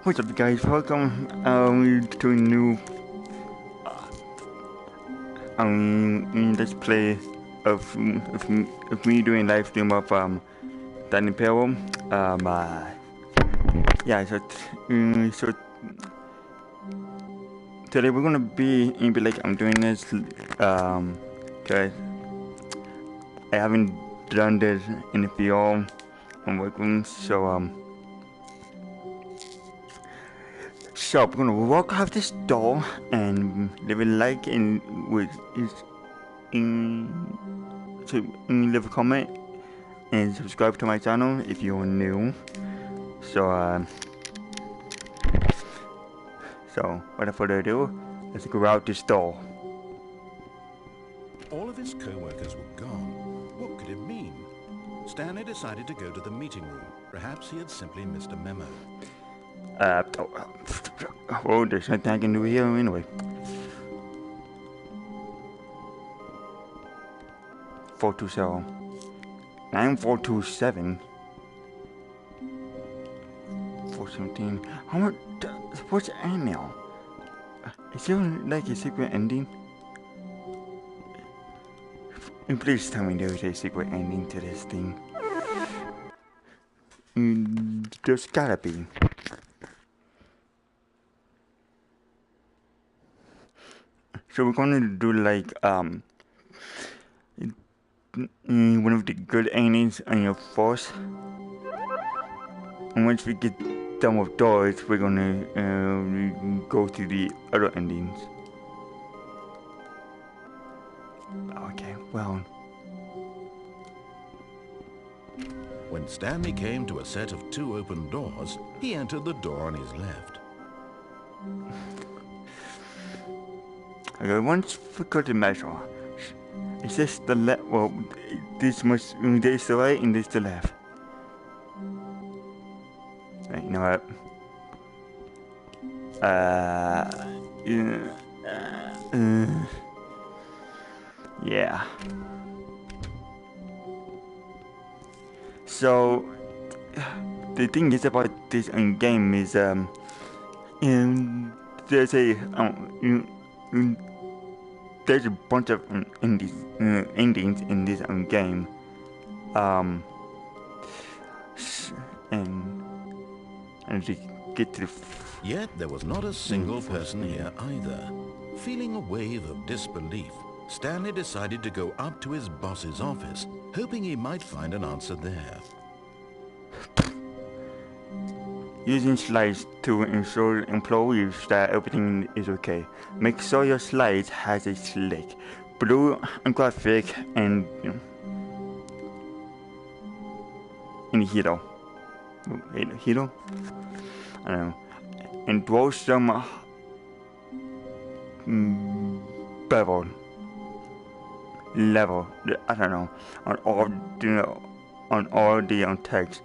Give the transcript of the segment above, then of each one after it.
What's up, guys? Welcome to a new let's play of me doing live stream of Stanley. Yeah. So today we're gonna be like I'm doing this cause I haven't done this in a few I'm working So we're gonna walk out this door and leave a like and leave a comment and subscribe to my channel if you're new. So without further ado, let's go out this door. All of his co-workers were gone. What could it mean? Stanley decided to go to the meeting room. Perhaps he had simply missed a memo. Well, there's nothing I can do here anyway. 427. 9427. 417. How much? What's the end now? Is there like a secret ending? Please tell me there is a secret ending to this thing. There's gotta be. So we're gonna do like one of the good endings on your force, and once we get done with those, we're gonna go to the other endings. Okay, well. When Stanley came to a set of 2 open doors, he entered the door on his left. Okay, once we go to measure, is this the left? Well, this must. This the right and this the left. Right, you know what? Yeah. So the thing is about this game is there's there's a bunch of endings in this game, and to get to the Yet there was not a single person here either. Feeling a wave of disbelief, Stanley decided to go up to his boss's office, hoping he might find an answer there. Using slides to ensure employees that everything is okay. Make sure your slides has a slick, blue graphic and hero. Hero? I don't know. And draw some level. I don't know. On all the text.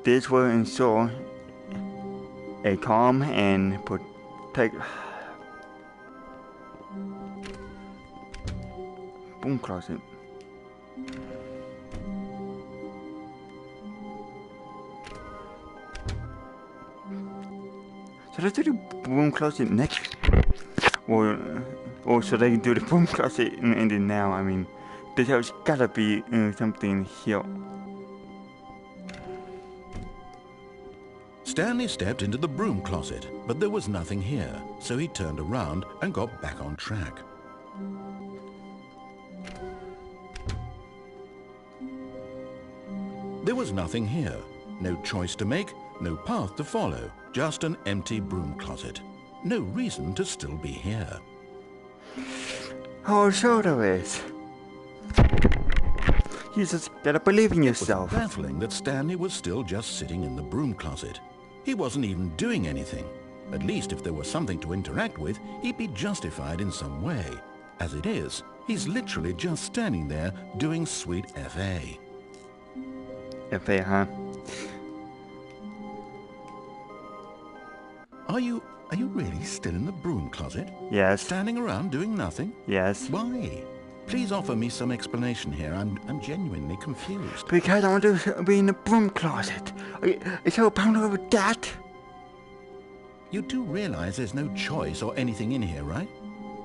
This will ensure a calm and protect broom closet. So let's do the broom closet next, or should I do the broom closet and end it now? I mean, there's gotta be something here. Stanley stepped into the broom closet, but there was nothing here, so he turned around and got back on track. There was nothing here. No choice to make, no path to follow, just an empty broom closet. No reason to still be here. Oh, sure there is. You just gotta believe in yourself. It was baffling that Stanley was still just sitting in the broom closet. He wasn't even doing anything. At least if there was something to interact with, he'd be justified in some way. As it is, he's literally just standing there doing sweet FA. FA, huh? Are you really still in the broom closet? Yes. Standing around doing nothing? Yes. Why? Please offer me some explanation here. I'm genuinely confused. Because I want to be in the broom closet. Is there a problem with that? You do realize there's no choice or anything in here, right?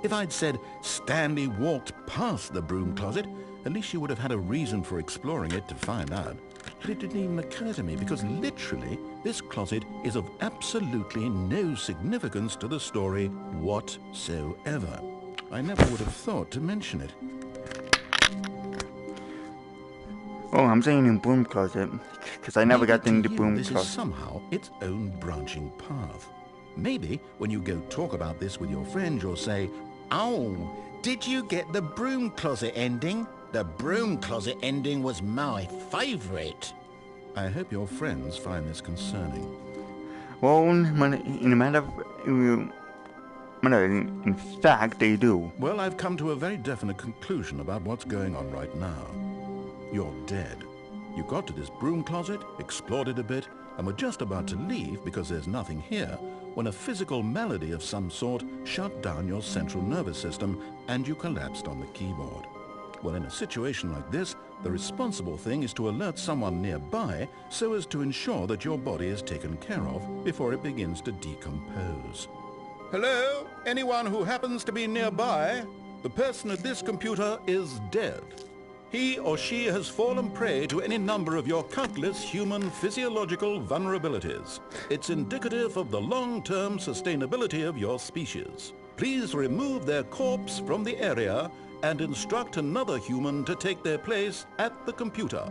If I'd said Stanley walked past the broom closet, at least you would have had a reason for exploring it to find out. But it didn't even occur to me because literally this closet is of absolutely no significance to the story whatsoever. I never would have thought to mention it. Oh, I'm saying in broom closet, because I never got in the broom this closet. Is somehow its own branching path. Maybe when you go talk about this with your friend, you'll say, "Oh, did you get the broom closet ending? The broom closet ending was my favorite." I hope your friends find this concerning. Well, in fact, they do. Well, I've come to a very definite conclusion about what's going on right now. You're dead. You got to this broom closet, explored it a bit, and were just about to leave because there's nothing here when a physical malady of some sort shut down your central nervous system and you collapsed on the keyboard. Well, in a situation like this, the responsible thing is to alert someone nearby so as to ensure that your body is taken care of before it begins to decompose. Hello? Anyone who happens to be nearby? The person at this computer is dead. He or she has fallen prey to any number of your countless human physiological vulnerabilities. It's indicative of the long-term sustainability of your species. Please remove their corpse from the area and instruct another human to take their place at the computer.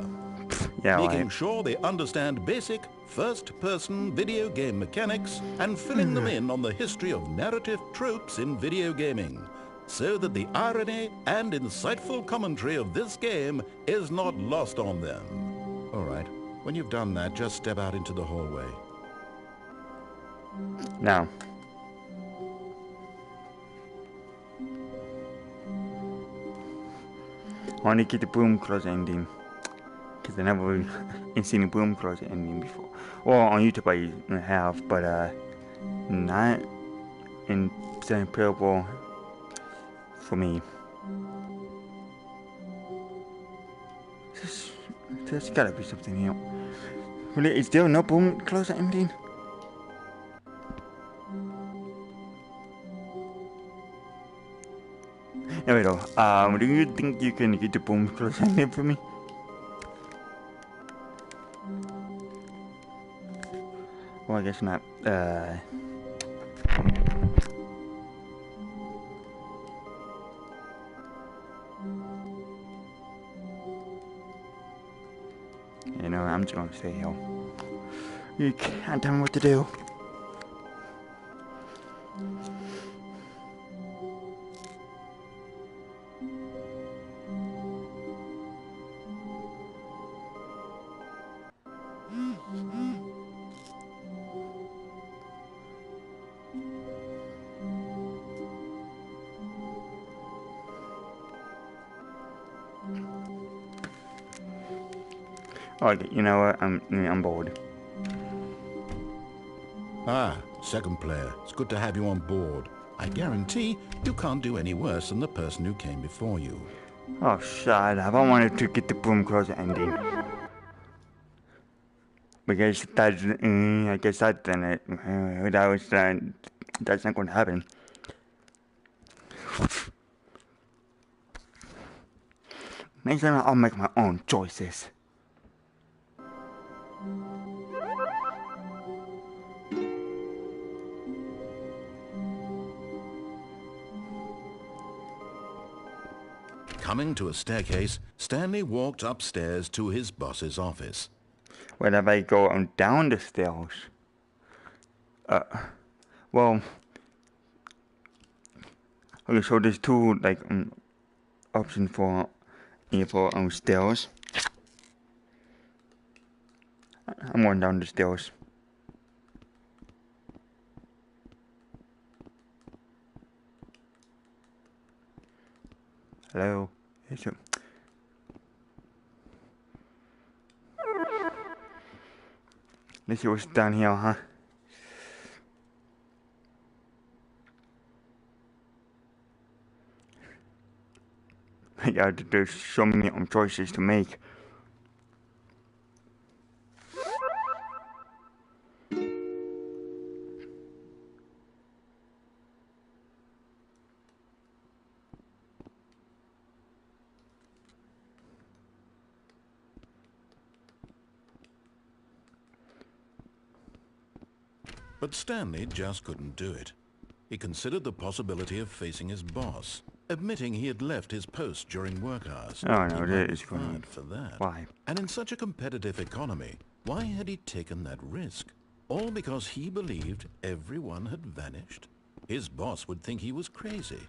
Yeah, making sure they understand basic first-person video game mechanics and filling them in on the history of narrative tropes in video gaming, so that the irony and insightful commentary of this game is not lost on them. All right, when you've done that, just step out into the hallway. Now. I want to get the broom closet ending, because I never really seen a broom closet ending before. Well, on YouTube I have, but not in Playable for me. There's gotta be something here. Really, is there no broom closet ending? There we go. Do you think you can get the broom closet ending for me? Well, I guess not. You know, I'm just gonna stay here. You can't tell me what to do. Okay, you know what? I'm bored. Ah, second player. It's good to have you on board. I guarantee you can't do any worse than the person who came before you. Oh, shut up. I wanted to get the broom closet ending. Because that's, I guess that's it. That's not going to happen. Next time I'll make my own choices. Coming to a staircase, Stanley walked upstairs to his boss's office. What if I go down the stairs? Well, okay, so there's two like options for stairs. I'm going down the stairs. Hello. Yes, sir. Let's see what's down here, huh? Yeah, there's so many choices to make. But Stanley just couldn't do it. He considered the possibility of facing his boss, admitting he had left his post during work hours. Oh no, He it might is be funny. fired for that. Why? And in such a competitive economy, why had he taken that risk? All because he believed everyone had vanished? His boss would think he was crazy.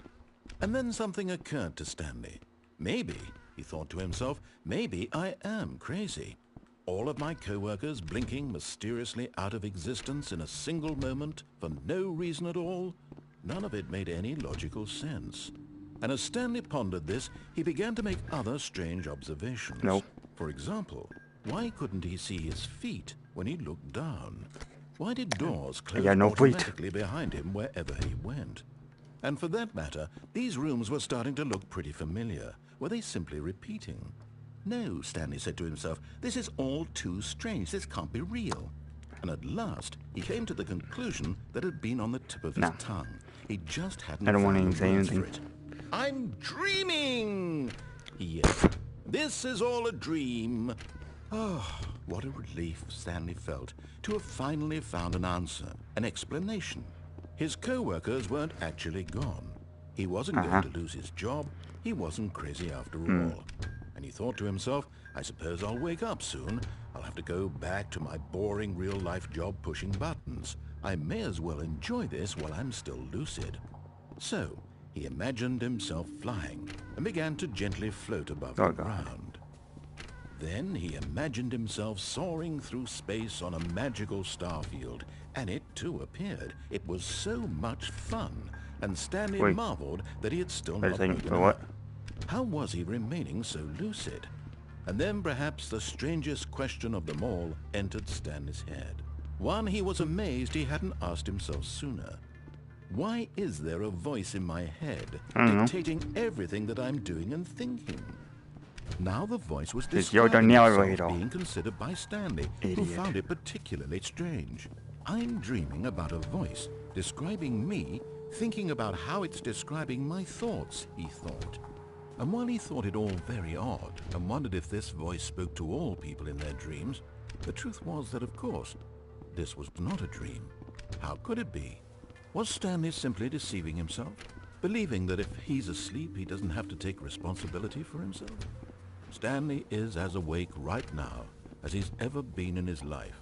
And then something occurred to Stanley. Maybe, he thought to himself, maybe I am crazy. All of my co-workers blinking mysteriously out of existence in a single moment for no reason at all? None of it made any logical sense. And as Stanley pondered this, he began to make other strange observations. Nope. For example, why couldn't he see his feet when he looked down? Why did doors close no feet. automatically behind him wherever he went? And for that matter, these rooms were starting to look pretty familiar. Were they simply repeating? No, Stanley said to himself, this is all too strange. This can't be real. And at last, he came to the conclusion that had been on the tip of his tongue. He just hadn't I don't want found to the say words anything. for it. I'm dreaming! He yelled. This is all a dream. Oh, what a relief Stanley felt to have finally found an answer, an explanation. His co-workers weren't actually gone. He wasn't going to lose his job. He wasn't crazy after all. And he thought to himself, I suppose I'll wake up soon. I'll have to go back to my boring real-life job pushing buttons. I may as well enjoy this while I'm still lucid. So, he imagined himself flying and began to gently float above the ground. Then he imagined himself soaring through space on a magical starfield, and it too appeared. It was so much fun, and Stanley marveled that he had still not woken up. How was he remaining so lucid? And then perhaps the strangest question of them all entered Stanley's head. One he was amazed he hadn't asked himself sooner. Why is there a voice in my head dictating everything that I'm doing and thinking? Now the voice was describing itself being considered by Stanley, who found it particularly strange. I'm dreaming about a voice describing me, thinking about how it's describing my thoughts, he thought. And while he thought it all very odd and wondered if this voice spoke to all people in their dreams, the truth was that, of course, this was not a dream. How could it be? Was Stanley simply deceiving himself, believing that if he's asleep, he doesn't have to take responsibility for himself? Stanley is as awake right now as he's ever been in his life.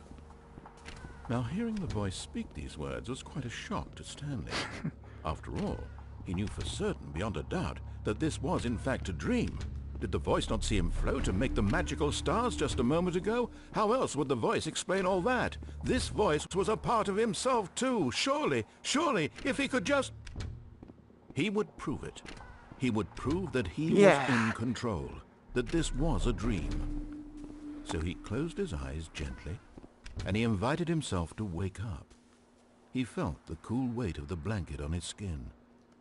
Now, hearing the voice speak these words was quite a shock to Stanley. After all, he knew for certain, beyond a doubt, that this was in fact a dream. Did the voice not see him float and make the magical stars just a moment ago? How else would the voice explain all that? This voice was a part of himself too. Surely, if he could just... He would prove it. He would prove that he was in control, that this was a dream. So he closed his eyes gently, and he invited himself to wake up. He felt the cool weight of the blanket on his skin,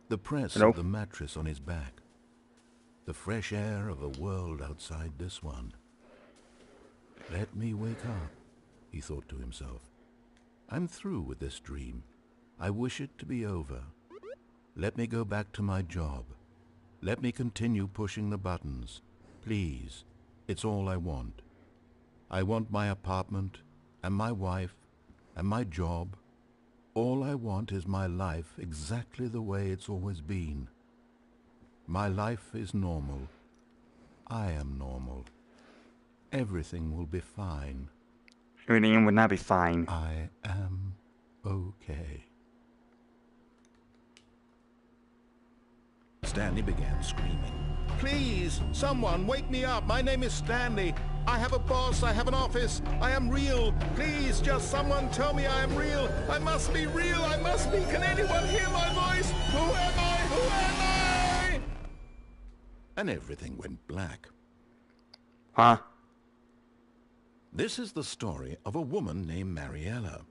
the press of the mattress on his back, the fresh air of a world outside this one. Let me wake up, he thought to himself. I'm through with this dream. I wish it to be over. Let me go back to my job. Let me continue pushing the buttons. Please, it's all I want. I want my apartment, and my wife, and my job. All I want is my life exactly the way it's always been. My life is normal. I am normal. Everything will be fine. Everything would not be fine. I am okay. Stanley began screaming. Please, someone, wake me up. My name is Stanley. I have a boss. I have an office. I am real. Please, just someone tell me I am real. I must be real. I must be. Can anyone hear my voice? Who am I? Who am I? And everything went black. Huh? This is the story of a woman named Mariella.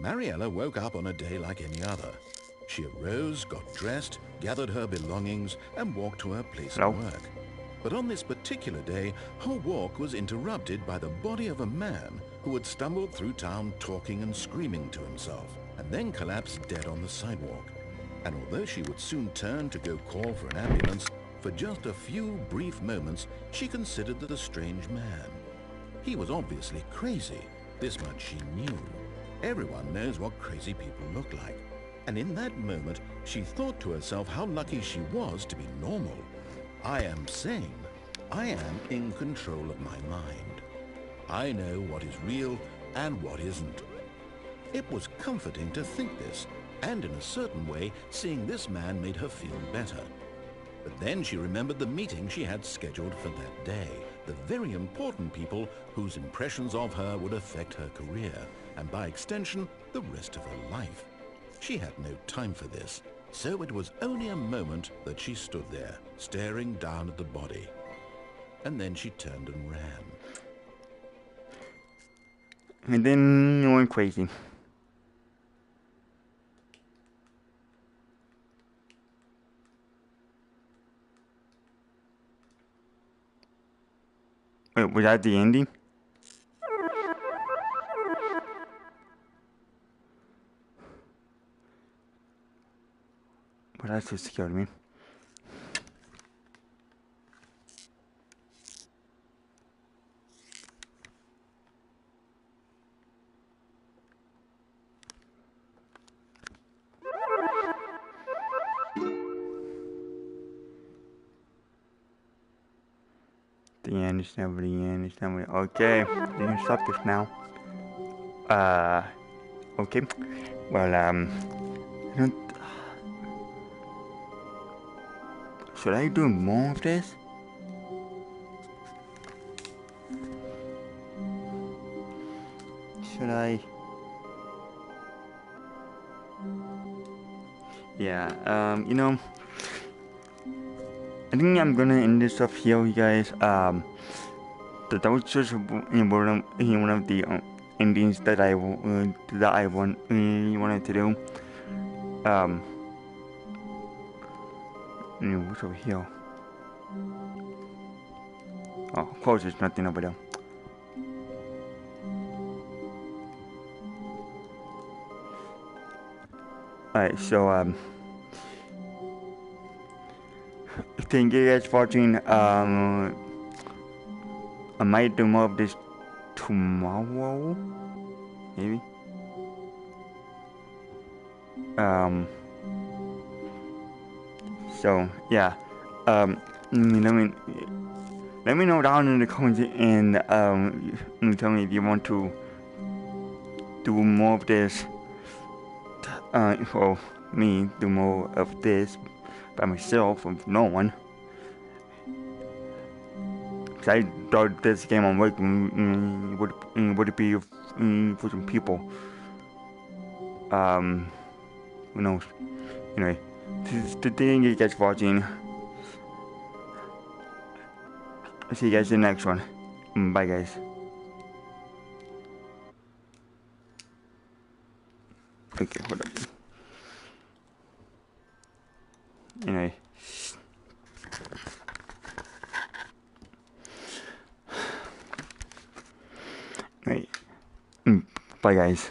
Mariella woke up on a day like any other. She arose, got dressed, gathered her belongings, and walked to her place of work. But on this particular day, her walk was interrupted by the body of a man who had stumbled through town talking and screaming to himself, and then collapsed dead on the sidewalk. And although she would soon turn to go call for an ambulance, for just a few brief moments, she considered the strange man. He was obviously crazy. This much she knew. Everyone knows what crazy people look like. And in that moment, she thought to herself how lucky she was to be normal. I am sane. I am in control of my mind. I know what is real and what isn't. It was comforting to think this, and in a certain way, seeing this man made her feel better. But then she remembered the meeting she had scheduled for that day, the very important people whose impressions of her would affect her career, and by extension, the rest of her life. She had no time for this, so it was only a moment that she stood there, staring down at the body. And then she turned and ran. And then you went crazy. Wait, was that the ending? But that just scared me. The end is never the end. It's never. Okay, you can stop this now. Okay. Well, I don't. Should I do more of this? Should I? Yeah. You know, I think I'm gonna end this off here, you guys. That was just one of the endings that I wanted to do. What's over here? Oh, of course, there's nothing over there. Alright, so thank you guys for watching. I might do more of this tomorrow, maybe. So yeah. Let me know down in the comments and tell me if you want to do more of this. Or me do more of this by myself with no one. Cause I thought this game on working would it be for some people. Who knows? Anyway, thank you guys for watching. I'll see you guys in the next one. Bye, guys. Okay, hold up. Anyway. Right. Bye, guys.